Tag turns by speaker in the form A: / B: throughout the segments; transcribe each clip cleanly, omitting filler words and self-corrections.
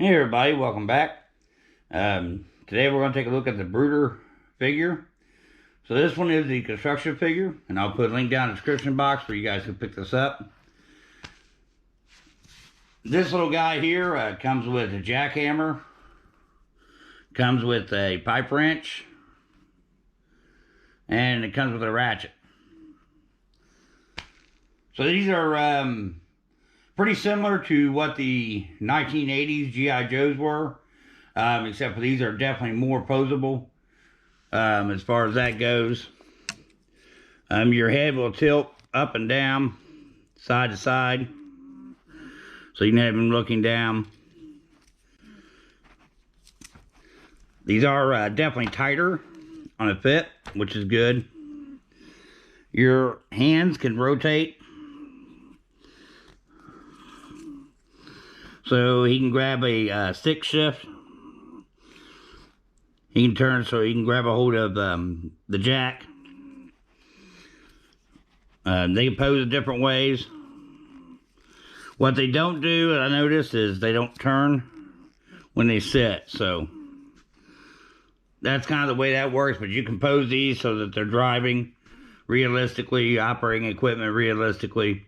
A: Hey everybody, welcome back. Today we're going to take a look at the Bruder figure. So this one is the construction figure, and I'll put a link down in the description box where you guys can pick this up. This little guy here comes with a jackhammer, comes with a pipe wrench, and it comes with a ratchet. So these are pretty similar to what the 1980s G.I. Joes were, except for these are definitely more posable as far as that goes. Your head will tilt up and down, side to side, so you can have them looking down. These are definitely tighter on a fit, which is good. Your hands can rotate, so he can grab a stick shift. He can turn so he can grab a hold of the jack. They can pose in different ways. What they don't do, I noticed, is they don't turn when they sit. So that's kind of the way that works. But you can pose these so that they're driving realistically, operating equipment realistically.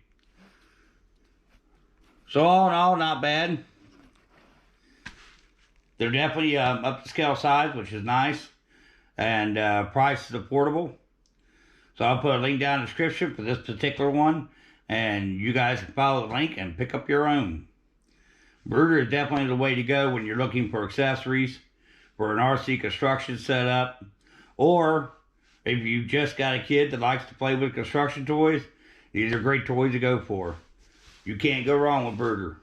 A: So all in all, not bad. They're definitely up to scale size, which is nice. And price is affordable. So I'll put a link down in the description for this particular one. And you guys can follow the link and pick up your own. Bruder is definitely the way to go when you're looking for accessories for an RC construction setup. Or if you just got a kid that likes to play with construction toys, these are great toys to go for. You can't go wrong with Bruder.